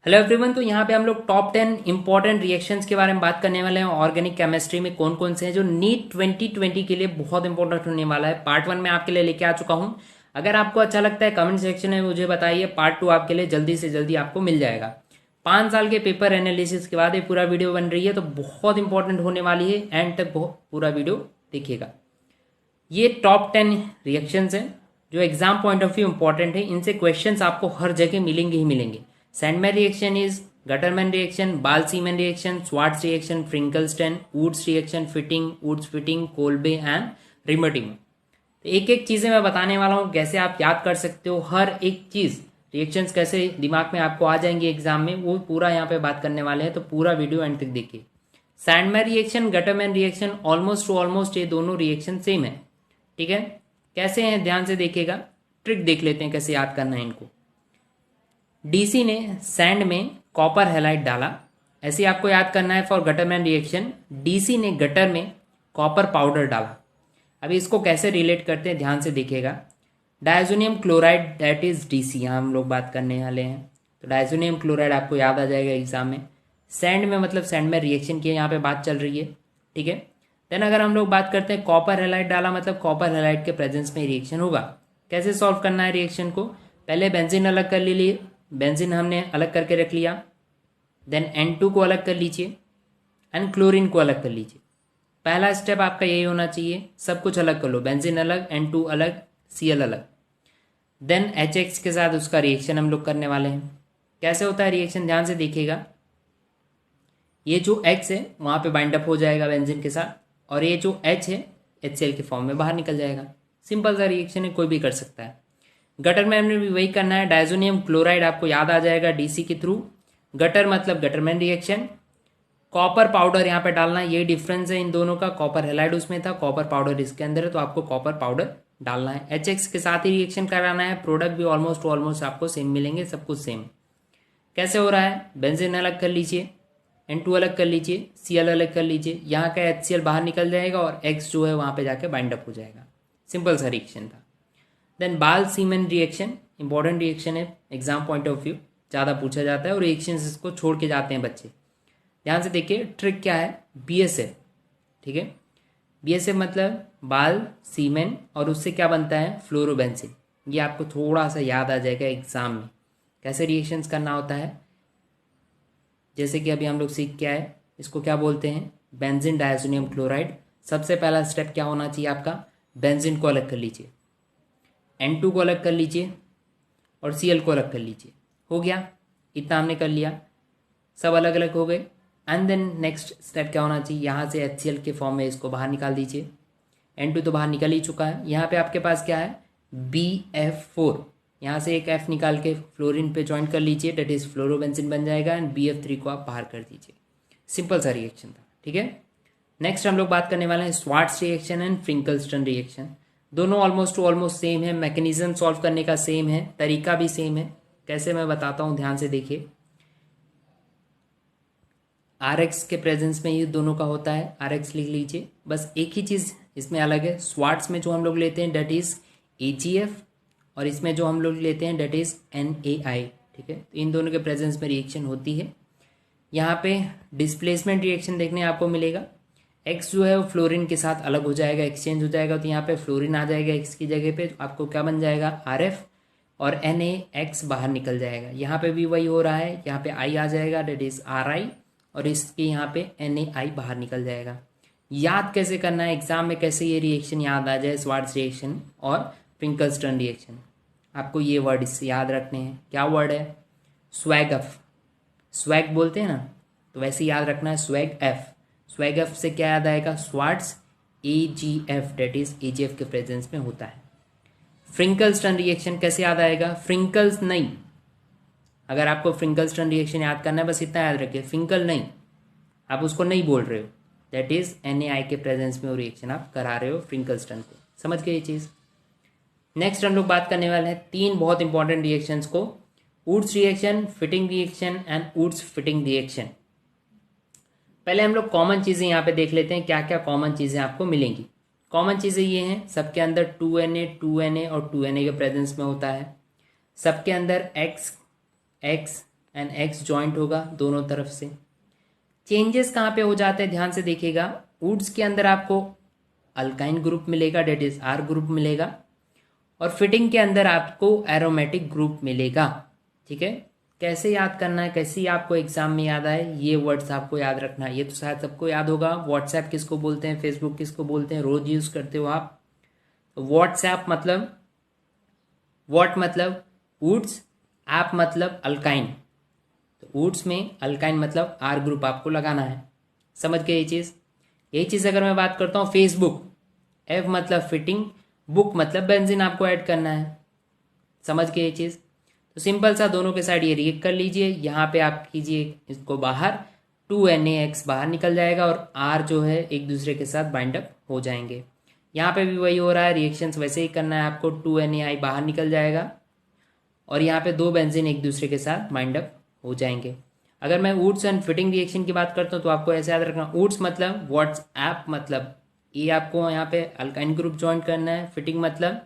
Hello everyone. तो यहाँ पे हम लोग टॉप 10 इंपॉर्टेंट रिएक्शंस के बारे में बात करने वाले हैं। ऑर्गेनिक केमिस्ट्री में कौन कौन से हैं जो नीट 2020 के लिए बहुत इंपॉर्टेंट होने वाला है। पार्ट 1 में आपके लिए लेके आ चुका हूँ। अगर आपको अच्छा लगता है कमेंट सेक्शन में मुझे बताइए। पार्ट 2 आपके लिए जल्दी से जल्दी आपको मिल जाएगा। 5 साल के पेपर एनालिसिस के बाद ये पूरा वीडियो बन रही है, तो बहुत इंपॉर्टेंट होने वाली है। एंड तक पूरा वीडियो देखिएगा। ये टॉप 10 रिएक्शंस हैं जो exam point of view important है। इनसे क्वेश्चंस आपको हर जगह मिलेंगे ही मिलेंगे। Sandmeyer reaction is Gattermann reaction, Balz Schiemann reaction, Swarts reaction, Finkelstein, Wurtz reaction, Fittig, Wurtz Fittig, Kolbe and Reimer Tiemann. तो एक एक चीजें मैं बताने वाला हूँ, कैसे आप याद कर सकते हो हर एक चीज। रिएक्शंस कैसे दिमाग में आपको आ जाएंगे एग्जाम में, वो पूरा यहाँ पे बात करने वाले हैं। तो पूरा वीडियो एंड तक देखिए। Sandman reaction, Gattermann reaction, almost two almost ये दोनों रिएक्शन सेम है। ठीक है, कैसे हैं ध्यान से देखिएगा। ट्रिक देख लेते हैं कैसे याद करना है इनको। डीसी ने सैंड में कॉपर हैलाइड डाला, ऐसे ही आपको याद करना है। फॉर गटरमैन रिएक्शन, डीसी ने गटर में कॉपर पाउडर डाला। अभी इसको कैसे रिलेट करते हैं ध्यान से देखिएगा। Diazonium chloride that is DC, यहाँ हम लोग बात करने वाले हैं। तो डायजोनियम क्लोराइड आपको याद आ जाएगा एग्जाम में। सैंड में मतलब सैंड में रिएक्शन की यहाँ पे बात चल रही है। ठीक है, देन अगर हम लोग बात करते हैं कॉपर हैलाइड डाला, मतलब कॉपर हैलाइड के प्रेजेंस में रिएक्शन होगा। कैसे सॉल्व करना है रिएक्शन को, पहले बेंजीन अलग कर लीजिए। बेंजीन हमने अलग करके रख लिया। देन N2 को अलग कर लीजिए एंड क्लोरीन को अलग कर लीजिए। पहला स्टेप आपका यही होना चाहिए, सब कुछ अलग कर लो। बेंजीन अलग, N2 अलग, Cl अलग। देन HX के साथ उसका रिएक्शन हम लोग करने वाले हैं। कैसे होता है रिएक्शन ध्यान से देखिएगा। ये जो X है वहाँ पे बाइंड अप हो जाएगा बेंजीन के साथ, और ये जो H है HCl के फॉर्म में बाहर निकल जाएगा। सिंपल सा रिएक्शन है, कोई भी कर सकता है। गटरमैन में भी वही करना है। डायजोनियम क्लोराइड आपको याद आ जाएगा डीसी के थ्रू। गटर मतलब गटरमैन रिएक्शन। कॉपर पाउडर यहाँ पे डालना, ये डिफरेंस है इन दोनों का। कॉपर हैलाइड उसमें था, कॉपर पाउडर इसके अंदर है, तो आपको कॉपर पाउडर डालना है। HX के साथ ही रिएक्शन कराना है। प्रोडक्ट भी ऑलमोस्ट आपको सेम मिलेंगे, सब कुछ सेम। कैसे हो रहा है, बेंजीन अलग कर लीजिए, N2 अलग कर लीजिए, Cl अलग कर लीजिए। यहाँ का HCl बाहर निकल जाएगा और X जो है वहाँ पे जाके बाइंड अप हो जाएगा। सिंपल सा रिएक्शन था। देन बाल-सीमन रिएक्शन, इंपॉर्टेंट रिएक्शन है एग्जाम पॉइंट ऑफ व्यू, ज़्यादा पूछा जाता है और रिएक्शन इसको छोड़ के जाते हैं बच्चे। ध्यान से देखिए, ट्रिक क्या है, BSF। ठीक है, BSF मतलब बाल सीमेन, और उससे क्या बनता है, फ्लोरोबेंजीन। ये आपको थोड़ा सा याद आ जाएगा एग्जाम में, कैसे रिएक्शंस करना होता है। जैसे कि अभी हम लोग सीख के आए, इसको क्या बोलते हैं, बेंजीन डायजोनियम क्लोराइड। सबसे पहला स्टेप क्या होना चाहिए आपका, बेंजीन को अलग कर लीजिए, N2 को अलग कर लीजिए और Cl को अलग कर लीजिए। हो गया, इतना हमने कर लिया, सब अलग अलग हो गए। एंड देन नेक्स्ट स्टेप क्या होना चाहिए, यहाँ से HCl के फॉर्म में इसको बाहर निकाल दीजिए। N2 तो बाहर निकल ही चुका है। यहाँ पे आपके पास क्या है, BF4। यहाँ से एक F निकाल के फ्लोरीन पे ज्वाइन कर लीजिए, डेट इज फ्लोरोबेंजीन बन जाएगा। एंड BF3 को आप बाहर कर दीजिए। सिंपल सा रिएक्शन था। ठीक है, नेक्स्ट हम लोग बात करने वाले हैं स्वार्ट्ज रिएक्शन एंड फ्रिंकलस्टन रिएक्शन। दोनों ऑलमोस्ट सेम है, मैकेनिज्म सॉल्व करने का सेम है, तरीका भी सेम है। कैसे मैं बताता हूँ, ध्यान से देखिए। RX के प्रेजेंस में ये दोनों का होता है, RX लिख लीजिए। बस एक ही चीज़ इसमें अलग है, स्वार्ट्ज में जो हम लोग लेते हैं डेट इज़ AgF, और इसमें जो हम लोग लेते हैं डेट इज़ NaI। ठीक है, तो इन दोनों के प्रेजेंस में रिएक्शन होती है। यहाँ पे डिस्प्लेसमेंट रिएक्शन देखने आपको मिलेगा। X जो है वो फ्लोरीन के साथ अलग हो जाएगा, एक्सचेंज हो जाएगा, तो यहाँ पे फ्लोरीन आ जाएगा X की जगह पे, तो आपको क्या बन जाएगा, RF, और NaX बाहर निकल जाएगा। यहाँ पे भी वही हो रहा है, यहाँ पे I आ जाएगा डेट इज RI, और इसके यहाँ पे NaI बाहर निकल जाएगा। याद कैसे करना है एग्जाम में, कैसे ये रिएक्शन याद आ जाए, स्वार्ट्ज रिएक्शन और फ्रिंकलस्टन रिएक्शन। आपको ये वर्ड इससे याद रखने हैं। क्या वर्ड है, स्वैगफ। स्वैग बोलते हैं ना, तो वैसे याद रखना है, स्वैग एफ। स्वैग एफ से क्या याद आएगा, Swarts AgF, that is AgF के प्रेजेंस में होता है। फ्रिंकलस्टन रिएक्शन कैसे याद आएगा, फ्रिंकल्स नहीं। अगर आपको फ्रिंकलस्टन रिएक्शन याद करना है, बस इतना याद रखिए, फ्रिंकल नहीं, आप उसको नहीं बोल रहे हो, दैट इज NaI के प्रेजेंस में वो रिएक्शन आप करा रहे हो फ्रिंकलस्टन को। समझ गए ये चीज़। नेक्स्ट हम लोग बात करने वाले हैं 3 बहुत इंपॉर्टेंट रिएक्शंस को, Wurtz reaction, Fittig reaction and Wurtz Fittig reaction. पहले हम लोग कॉमन चीज़ें यहाँ पे देख लेते हैं, क्या क्या कॉमन चीज़ें आपको मिलेंगी। कॉमन चीज़ें ये हैं, सबके अंदर 2Na और 2Na के प्रेजेंस में होता है। सबके अंदर X एंड X जॉइंट होगा दोनों तरफ से। चेंजेस कहाँ पे हो जाते हैं ध्यान से देखिएगा। वुड्स के अंदर आपको अल्काइन ग्रुप मिलेगा, डेट इज R ग्रुप मिलेगा, और फिटिंग के अंदर आपको एरोमेटिक ग्रुप मिलेगा। ठीक है, कैसे याद करना है, कैसे आपको एग्जाम में याद आए, ये वर्ड्स आपको याद रखना है। ये तो शायद सबको याद होगा। व्हाट्सएप किसको बोलते हैं, फेसबुक किसको बोलते हैं, रोज यूज करते हो आप। व्हाट्सएप मतलब व्हाट मतलब वुड्स, ऐप मतलब अल्काइन। तो वुड्स में अल्काइन मतलब R ग्रुप आपको लगाना है। समझ गए ये चीज़। यही चीज़ अगर मैं बात करता हूँ फेसबुक, F मतलब फिटिंग, बुक मतलब बेंजीन आपको ऐड करना है। समझ गए ये चीज़। तो सिंपल सा दोनों के साइड ये रिएक्ट कर लीजिए। यहाँ पे आप कीजिए इसको बाहर, 2NaX बाहर निकल जाएगा और R जो है एक दूसरे के साथ बाइंड अप हो जाएंगे। यहाँ पे भी वही हो रहा है, रिएक्शंस वैसे ही करना है आपको। 2NaI बाहर निकल जाएगा और यहाँ पे दो बेंजीन एक दूसरे के साथ बाइंड अप हो जाएंगे। अगर मैं वुड्स एंड फिटिंग रिएक्शन की बात करता हूँ तो आपको ऐसे याद रखना, वुड्स मतलब व्हाट्सएप मतलब ये आपको यहाँ पे अल्काइन ग्रुप ज्वाइन करना है। फिटिंग मतलब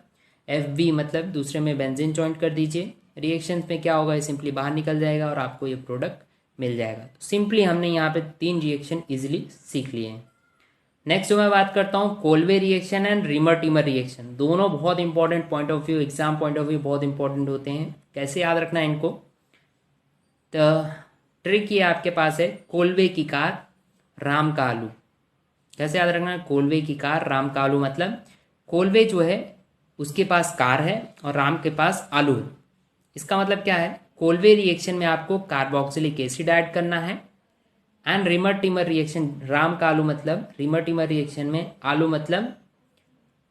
FB मतलब दूसरे में बेंजीन ज्वाइन कर दीजिए। रिएक्शंस में क्या होगा, ये सिंपली बाहर निकल जाएगा और आपको ये प्रोडक्ट मिल जाएगा। तो सिंपली हमने यहाँ पे 3 रिएक्शन इजीली सीख लिए हैं। नेक्स्ट जो मैं बात करता हूँ Kolbe reaction and Reimer Tiemann reaction. दोनों बहुत important point of view, exam point of view बहुत इंपॉर्टेंट होते हैं। कैसे याद रखना है इनको, तो ट्रिक ये आपके पास है, कोल्वे की कार राम का आलू। कैसे याद रखना है, कोल्वे की कार राम का आलू मतलब कोल्वे जो है उसके पास कार है और राम के पास आलू है। इसका मतलब क्या है, कोल्वे रिएक्शन में आपको कार्बोक्सिलिक एसिड ऐड करना है and Reimer Tiemann reaction, Ram का आलू मतलब रिमर टिमर रिएक्शन में आलू मतलब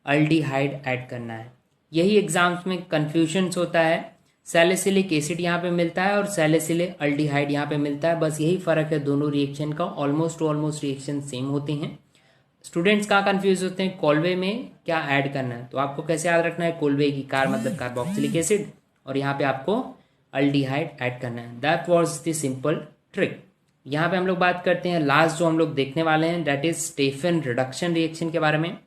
अल्डिहाइड ऐड करना है। यही एग्जाम्स में कन्फ्यूजन्स होता है। सैलिसिलिक एसिड यहाँ पे मिलता है और सैलिसिलिक अल्डिहाइड यहाँ पे मिलता है, बस यही फर्क है दोनों रिएक्शन का। ऑलमोस्ट रिएक्शन सेम होते हैं। स्टूडेंट्स कहाँ कंफ्यूज होते हैं, कोल्वे में क्या ऐड करना है। तो आपको कैसे याद रखना है, कोल्वे की कार मतलब कार्बोक्सिलिक एसिड और यहाँ पे आपको अल्डिहाइड ऐड करना है। That was the simple trick. यहाँ पे हम लोग बात करते हैं लास्ट जो हम लोग देखने वाले हैं, that is Stephen reduction reaction के बारे में।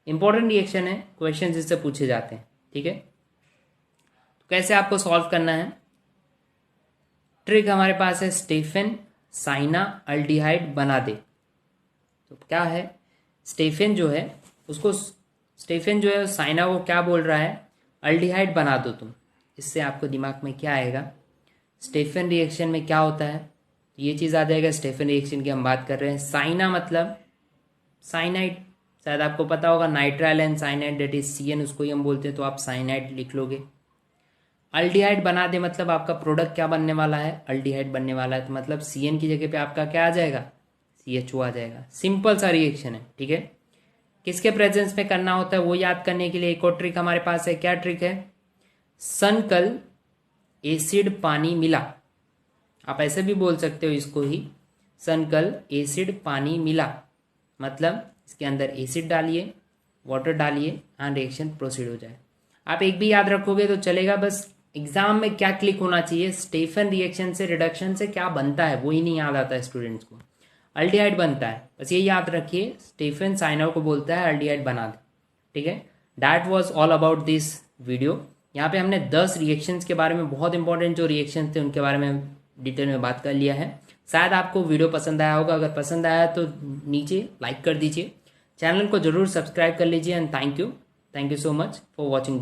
इंपॉर्टेंट रिएक्शन है, क्वेश्चन इससे पूछे जाते हैं। ठीक है, तो कैसे आपको सॉल्व करना है, ट्रिक हमारे पास है, स्टेफन साइना अल्डिहाइड बना दे। तो क्या है, स्टेफन जो है उसको, स्टेफन जो है साइना को क्या बोल रहा है, अल्डिहाइड बना दो तुम। इससे आपको दिमाग में क्या आएगा, स्टेफन रिएक्शन में क्या होता है, ये चीज़ आ जाएगा। स्टेफन रिएक्शन की हम बात कर रहे हैं। साइना मतलब साइनाइड, शायद आपको पता होगा, nitrile and cyanide that is CN, उसको ही हम बोलते हैं, तो आप साइनाइड लिख लोगे। अल्डिहाइड बना दे मतलब आपका प्रोडक्ट क्या बनने वाला है, अल्डिहाइड बनने वाला है। तो मतलब CN की जगह पे आपका क्या आ जाएगा, CHO आ जाएगा। सिंपल सा रिएक्शन है। ठीक है, किसके प्रेजेंस में करना होता है वो याद करने के लिए एक और ट्रिक हमारे पास है। क्या ट्रिक है, सनकल एसिड पानी मिला। आप ऐसे भी बोल सकते हो इसको ही, सनकल एसिड पानी मिला मतलब इसके अंदर एसिड डालिए, वाटर डालिए एंड रिएक्शन प्रोसीड हो जाए। आप एक भी याद रखोगे तो चलेगा, बस एग्जाम में क्या क्लिक होना चाहिए, स्टेफन रिएक्शन से रिडक्शन से क्या बनता है वो ही नहीं याद आता है स्टूडेंट्स को। अल्डिहाइड बनता है, बस ये याद रखिए, स्टेफन साइनो को बोलता है अल्डिहाइड बना दे। ठीक है, that was all about this video. यहाँ पे हमने 10 रिएक्शंस के बारे में, बहुत इंपॉर्टेंट जो रिएक्शंस थे उनके बारे में डिटेल में बात कर लिया है। शायद आपको वीडियो पसंद आया होगा, अगर पसंद आया तो नीचे लाइक कर दीजिए, चैनल को जरूर सब्सक्राइब कर लीजिए and thank you so much for watching.